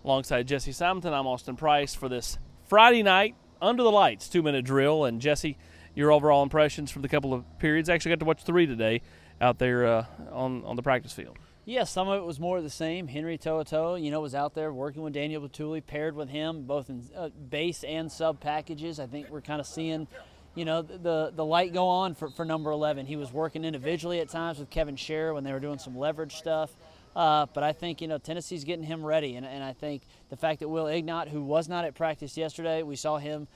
Alongside Jesse Simonton, I'm Austin Price for this Friday night under the lights 2-minute drill. And Jesse, your overall impressions from the couple of periods? I actually got to watch 3 today out there on the practice field. Yeah, some of it was more of the same. Henry To'oTo'o, was out there working with Daniel Batuli, paired with him, both in base and sub packages. I think we're kind of seeing, the light go on for number 11. He was working individually at times with Kevin Scherer when they were doing some leverage stuff. But I think, Tennessee's getting him ready. And I think the fact that Will Ignat, who was not at practice yesterday, we saw him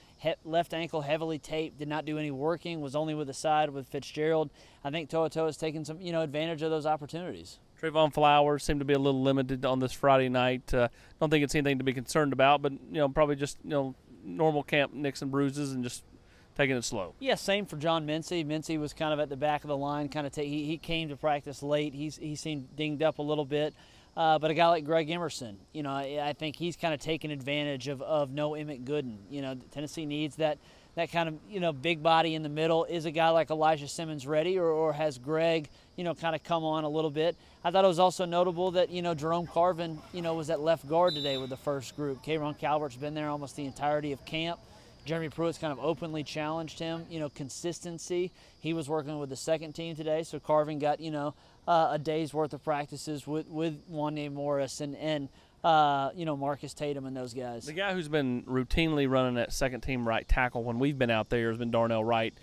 left ankle heavily taped, did not do any working, was only with the side with Fitzgerald. I think To'oTo'o has taken some, advantage of those opportunities. Trayvon Flowers seemed to be a little limited on this Friday night. Don't think it's anything to be concerned about, but, probably just, normal camp nicks and bruises and just taking it slow. Yeah, same for John Mincy. Mincy was kind of at the back of the line. He came to practice late. He seemed dinged up a little bit. But a guy like Greg Emerson, I think he's kind of taken advantage of no Emmett Gooden. Tennessee needs that kind of, big body in the middle. Is a guy like Elijah Simmons ready, or has Greg, kind of come on a little bit? I thought it was also notable that, Jerome Carvin, was at left guard today with the first group. K'Ron Calvert's been there almost the entirety of camp. Jeremy Pruitt's kind of openly challenged him, consistency. He was working with the second team today, so Carvin got, a day's worth of practices with Wanye Morris and Marcus Tatum and those guys. The guy who's been routinely running that second team right tackle when we've been out there has been Darnell Wright.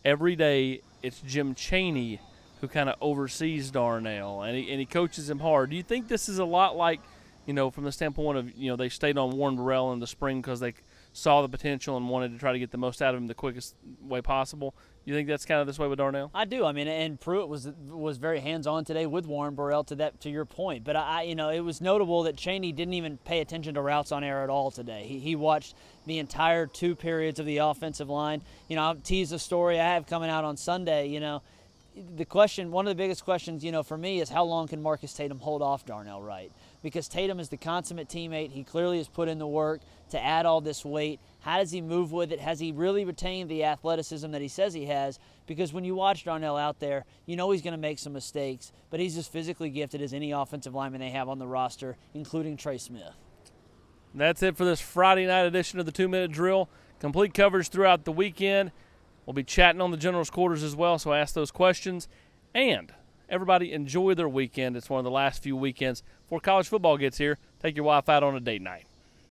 Every day it's Jim Chaney who kind of oversees Darnell, and he coaches him hard. Do you think this is a lot like, from the standpoint of, they stayed on Warren Burrell in the spring because they saw the potential and wanted to try to get the most out of him the quickest way possible? You think that's kind of this way with Darnell? I do. I mean, and Pruitt was very hands-on today with Warren Burrell to your point. But it was notable that Chaney didn't even pay attention to routes on air at all today. He watched the entire 2 periods of the offensive line. I'll tease a story I have coming out on Sunday. One of the biggest questions, for me is how long can Marcus Tatum hold off Darnell Wright? Because Tatum is the consummate teammate. He clearly has put in the work to add all this weight. How does he move with it? Has he really retained the athleticism that he says he has? Because when you watch Darnell out there, he's going to make some mistakes, but he's as physically gifted as any offensive lineman they have on the roster, including Trey Smith. That's it for this Friday night edition of the 2-minute drill. Complete coverage throughout the weekend. We'll be chatting on the general's quarters as well, so ask those questions. And everybody enjoy their weekend. It's one of the last few weekends before college football gets here. Take your wife out on a date night.